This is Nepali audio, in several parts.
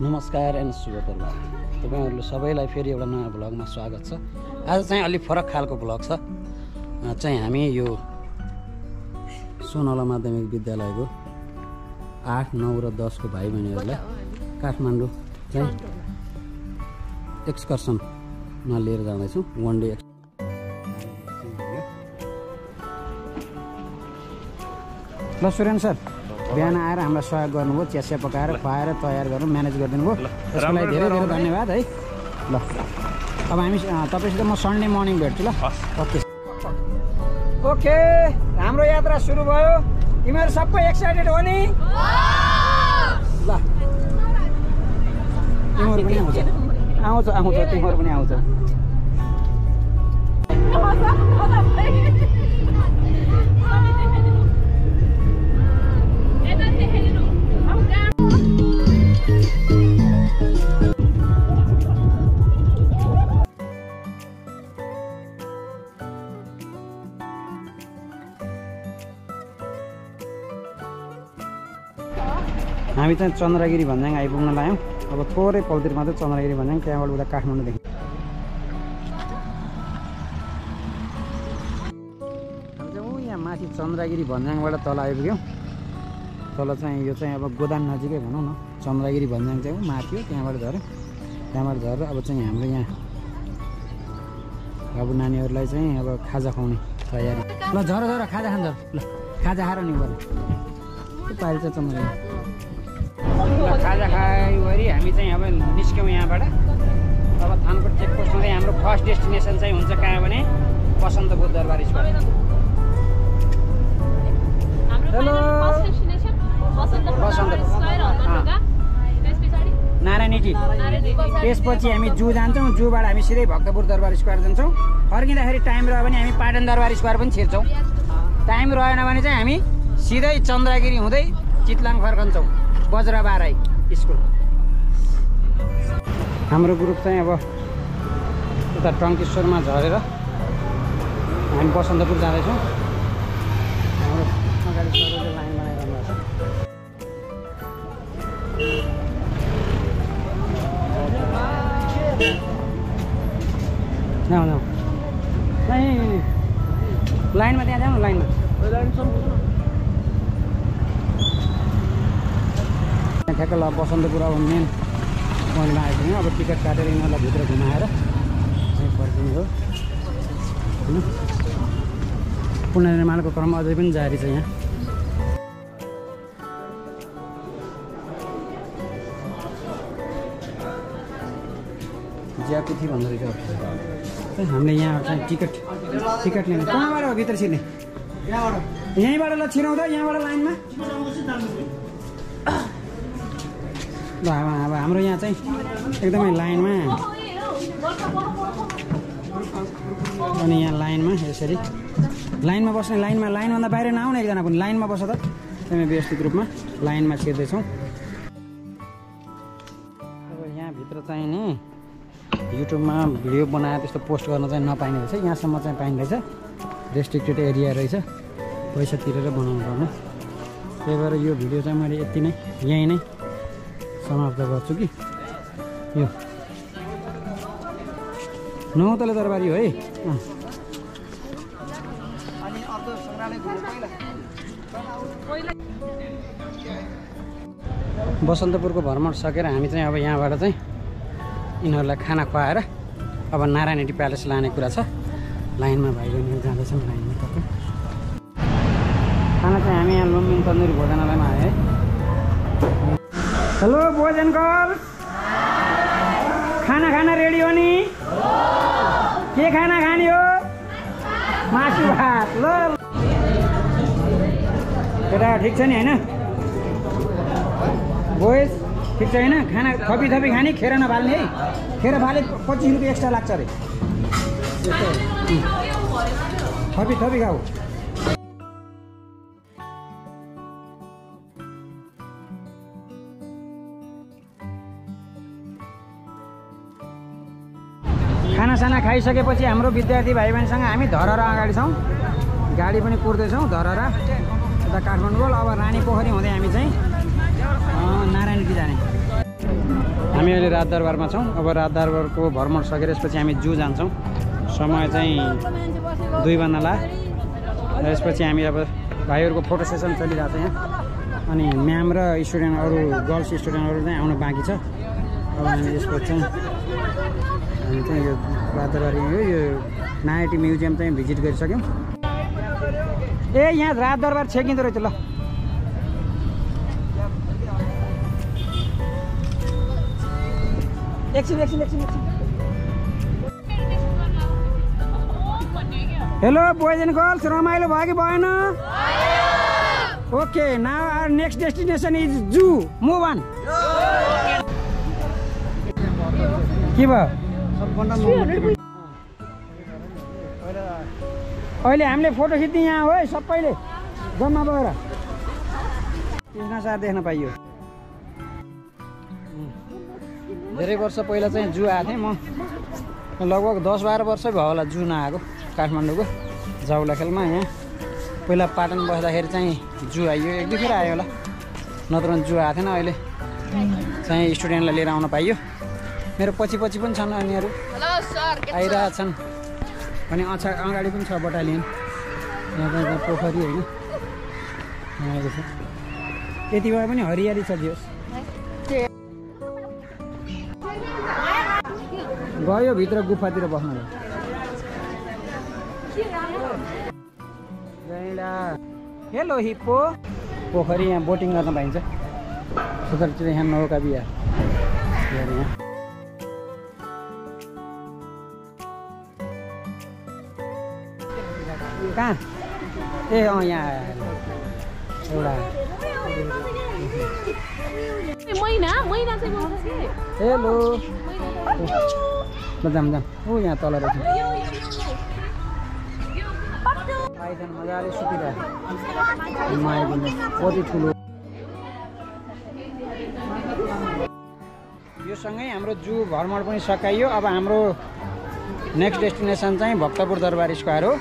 नमस्कार एन्ड शुभ प्रभात। तपाईहरुले सबैलाई फेरि एउटा नयाँ भ्लगमा स्वागत छ। आज चाहिँ अलि फरक खालको भ्लग छ। चाहिँ हामी यो सोनाला माध्यमिक विद्यालयको 8, 9 र 10 को भाइ बहिनीहरुलाई काठमाडौँ चाहिँ एक्सकर्सनमा लिएर जाँदै छौं। वन डे ल सुरेन सर बिहान आएर हामीलाई सहयोग गर्नुभयो, चिया पकाएर खुवाएर तयार गर्नु म्यानेज गरिदिनु भयो, त्यसको लागि धेरै धेरै धन्यवाद है। ल अब हामी तपाईसित म सन्डे मर्निङ भेट्छु ल। ओके ओके, हाम्रो यात्रा सुरु भयो। तिमीहरू सबै एक्साइटेड हो नि? ल तिमीहरू पनि आउँछ तिमीहरू पनि आउँछ। हामी चाहिँ चन्द्रगिरी भन्ज्याङ आइपुग्न लाग्यौँ। अब थोरै पल्तिर मात्रै चन्द्रगिरी भन्ज्याङ, त्यहाँबाट उता काठमाडौँदेखि हामी चाहिँ यहाँ माथि चन्द्रगिरी भन्ज्याङबाट तल आइपुग्यौँ। तल चाहिँ यो चाहिँ अब गोदान नजिकै भनौँ न। चन्द्रगिरी भन्ज्याङ चाहिँ माथि हो, त्यहाँबाट झरेर अब चाहिँ हाम्रो यहाँ अब नानीहरूलाई चाहिँ अब खाजा खुवाउने तयारी। ल झर खाजा खान्छ ल, खाजा खाएर नि पर्ने पाइल चाहिँ चन्द्रगिरी खाजा खाइवरी हामी चाहिँ अब निस्क्यौँ यहाँबाट। अब थानकोट चेकपोस्ट हुँदै हाम्रो फर्स्ट डेस्टिनेसन चाहिँ हुन्छ कहाँ भने बसन्तपुर दरबार स्क्वायर। Hello Narayani T. त्यसपछि हामी जू जान्छौँ, जूबाट हामी सिधै भक्तपुर दरबार स्क्वायर जान्छौँ। फर्किँदाखेरि टाइम रह्यो भने हामी पाटन दरबार स्क्वायर पनि छिर्छौँ। टाइम रहेन भने चाहिँ हामी सिधै चन्द्रगिरी हुँदै चितलाङ फर्कन्छौँ बज्रबाराई स्कुल। हाम्रो ग्रुप चाहिँ अब उता टङ्केश्वरमा झरेर हामी बसन्तपुर जाँदैछौँ। हाम्रो अगाडि सबैले लाइन बनाइरहनु भएको छ। लाइनमा त्यहाँ जानु, लाइनमा ठ्याक्क ल बसन्तपुर अब मेन पोइन्टमा आइपुग्यौँ। अब टिकट काटेर यिनीहरूलाई भित्र घुमाएर चाहिँ फर्किने हो होइन। पुनर्निर्माणको क्रम अझै पनि जारी छ यहाँ। ज्यापुथी भन्दो रहेछ हामीले यहाँ चाहिँ टिकट लिने। कहाँबाट हो भित्र छिर्ने? यहीँबाट ल छिराउँदा यहाँबाट लाइनमा ल। अब हाम्रो यहाँ चाहिँ एकदमै लाइनमा अनि यहाँ लाइनमा यसरी लाइनमा बस्ने, लाइनभन्दा बाहिर नआउन एकजना पनि, लाइनमा बस त। एकदमै व्यवस्थित रूपमा लाइनमा छिर्दैछौँ। अब यहाँभित्र चाहिँ नि युट्युबमा भिडियो बनाएर त्यस्तो पोस्ट गर्न चाहिँ नपाइने रहेछ। यहाँसम्म चाहिँ पाइँदैछ, रेस्ट्रिक्टेड एरिया रहेछ, पैसा तिरेर बनाउनु पर्ने। त्यही भएर यो भिडियो चाहिँ मैले यति नै यहीँ नै समाप्त गर्छु कि यो 9 तले दरबारी हो है। बसन्तपुरको भ्रमण सकेर हामी चाहिँ अब यहाँबाट चाहिँ यिनीहरूलाई खाना खुवाएर अब नारायणी टी प्यालेस लाने कुरा छ। लाइनमा भाइ बहिनीहरू जाँदैछौँ लाइनमा टक्क। खाना चाहिँ हामी यहाँ लुम्बिनी तन्दुरी भोजनालयमा आयो है। हेलो भोजन कर, खाना रेडी हो नि? के खाना खाने हो? मासु भात। ल केटा ठिक छ नि होइन? बोइस ठिक छ होइन? खाना थपी खाने, खेर नफाल्ने है। खेर फाले 25 रुपियाँ एक्स्ट्रा लाग्छ अरे। थपी खाऊ। खानासाना खाइसकेपछि हाम्रो विद्यार्थी भाइ बहिनीसँग हामी धरहरा अगाडि छौँ। गाडी पनि कुर्दैछौँ धरहरा उता काठमाडौँ। अब रानी पोखरी हुँदै हामी चाहिँ नारायणी टी जाने। हामी अहिले राजदरबारमा छौँ। अब राजदरबारको भ्रमण सकेर यसपछि हामी जू जान्छौँ। समय चाहिँ 2 बज्नला। यसपछि हामी अब भाइहरूको फोटो सेसन चलिरहेको छ यहाँ। अनि म्याम र स्टुडेन्ट अरू गर्ल्स स्टुडेन्टहरू चाहिँ आउनु बाँकी छ। अब हामी यसपछि चाहिँ हामी चाहिँ यो राजदरबार यो नाइटी म्युजियम चाहिँ भिजिट गरिसक्यौँ। यहाँ राजदरबार छेकिँदो रहेछ ल। एकछिन। हेलो बोइज एन्ड गर्ल्स, रमाइलो भयो कि भएन? Okay, now our next destination is zoo. Move on. के भयो? अहिले हामीले फोटो खिच्ने यहाँ हो है सबैले जम्मा भएर। कृष्ण सर देख्न पाइयो। धेरै वर्ष पहिला चाहिँ जू आएको थिएँ म। लगभग 10-12 वर्षै भयो होला जू नआएको काठमाडौँको जाउलाखेलमा। यहाँ पहिला पाटन बस्दाखेरि चाहिँ जू आइयो, 1-2 खेर आयो होला, नत्र जू आएको थिएन। अहिले चाहिँ स्टुडेन्टलाई लिएर आउन पाइयो। मेरो पछि पनि छन् उनीहरू आइरहेछन्। अनि अगाडि पनि छ बटालियन। यहाँ चाहिँ पोखरी होइन आएको छ। यति भए पनि हरियाली छ। दियोस् गयो भित्र गुफातिर बस्नु। Hello hippo. पोखरी यहाँ बोटिङ गर्न पाइन्छ। सुदरतिर यहाँ नौका बिहार यहाँ। कहाँ? ए यहाँ एउटा हेलो जाम ऊ यहाँ तल रहेछ। मजाले सुतिरहेको कति ठुलो। यो सँगै हाम्रो जू भ्रमण पनि सकाइयो। अब हाम्रो नेक्स्ट डेस्टिनेसन चाहिँ भक्तपुर दरबार स्क्वायर हो।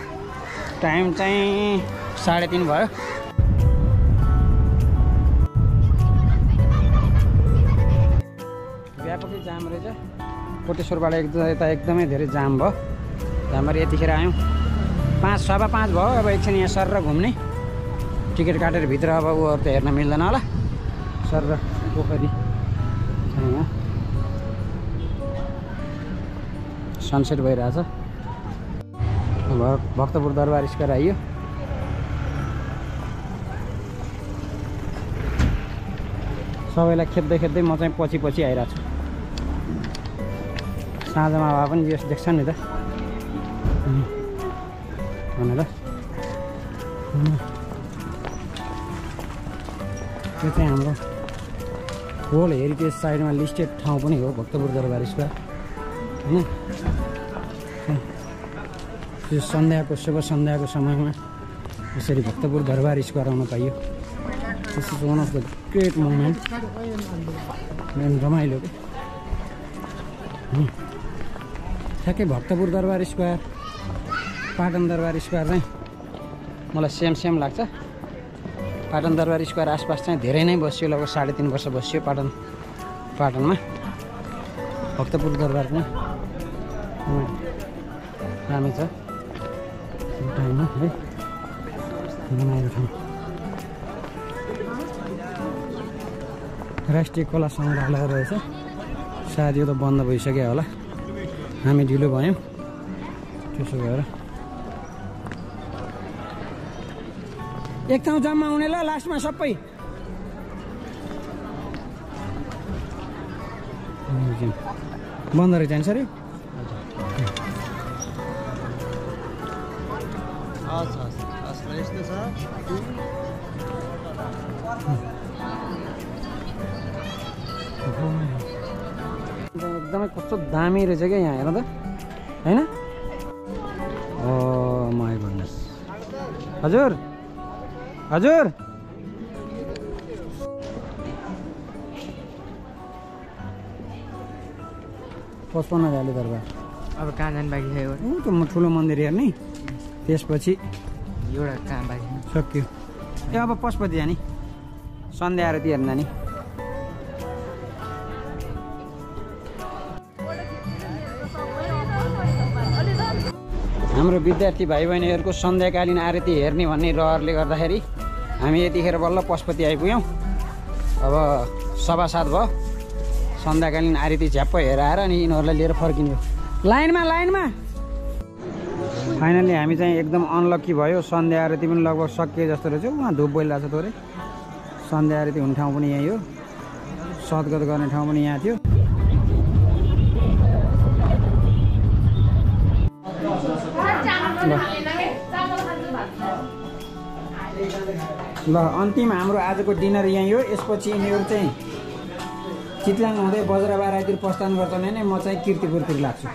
टाइम चाहिँ 3:30 भयो। व्यापकै जाम रहेछ। कोटेश्वरबाट यता एकदमै धेरै जाम भयो। हाम्रो यतिखेर आयौँ 5:15 भयो। अब एकछिन यहाँ सर र घुम्ने टिकट काटेर भित्र अब उहरू त हेर्न मिल्दैन होला। सर र पोखरी यहाँ सनसेट भइरहेछ। भक्तपुर दरबार स्क्वायर आइयो। सबैलाई खेद्दै म चाहिँ पछि आइरहेको छु। साँझमा भए पनि यस देख्छ नि त भनेर। यो चाहिँ हाम्रो वर्ल्ड हेरिटेज साइडमा लिस्टेड ठाउँ पनि हो भक्तपुर दरबार स्क्वायर होइन। यो सन्ध्याको शुभ सन्ध्याको समयमा यसरी भक्तपुर दरबार स्क्वायर आउन पाइयो। This is one of the great moment. रमाइलो के ठ्याक्कै भक्तपुर दरबार स्क्वायर पाटन दरबार स्क्वायर चाहिँ मलाई सेम लाग्छ। पाटन दरबार स्क्वायर आसपास चाहिँ धेरै नै बस्यो। लगभग 3.5 वर्ष बस्यो पाटनमा। भक्तपुर दरबार पनि दामी छ टाइममा है रमाइलो ठाउँ। राष्ट्रिय कला सङ्ग्रहालय रहेछ। सायद यो त बन्द भइसक्यो होला, हामी ढिलो भयौँ। त्यसो भएर एक ठाउँ जम्मा हुने ल लास्टमा सबै। बन्द रहेछ नि सर। एकदमै कस्तो दामी रहेछ क्या यहाँ हेर त होइन। Oh my goodness. हजुर 55 दरबार। अब कहाँ जानु बाँकी छ? त म ठुलो मन्दिर हेर्ने, त्यसपछि एउटा कहाँ बाँकी सक्यो। ए अब पशुपति जाने, सन्ध्या आरती हेर्न जाने। हाम्रो विद्यार्थी भाइ बहिनीहरूको सन्ध्याकालीन आरती हेर्ने भन्ने रहरले गर्दाखेरि हामी यतिखेर बल्ल पशुपति आइपुग्यौँ। अब 7:15 भयो। सन्ध्याकालीन आरती झ्याप्प हेरेर अनि यिनीहरूलाई लिएर फर्किने हो। लाइनमा फाइनली हामी चाहिँ एकदम अनलक्की भयो। सन्ध्या आरती पनि लगभग सकिए जस्तो रहेछ। उहाँ धुप बोलिरहेको छ थोरै। सन्ध्या आरती हुने ठाउँ पनि यहीँ हो, सद्गत गर्ने ठाउँ पनि यहाँ थियो। ल अन्तिम हाम्रो आजको डिनर यहीँ हो। यसपछि यिनीहरू चाहिँ चितलाङ हुँदै बज्रबारातिर प्रस्थान गर्छन् भने म चाहिँ किर्तिपुरतिर लाग्छु।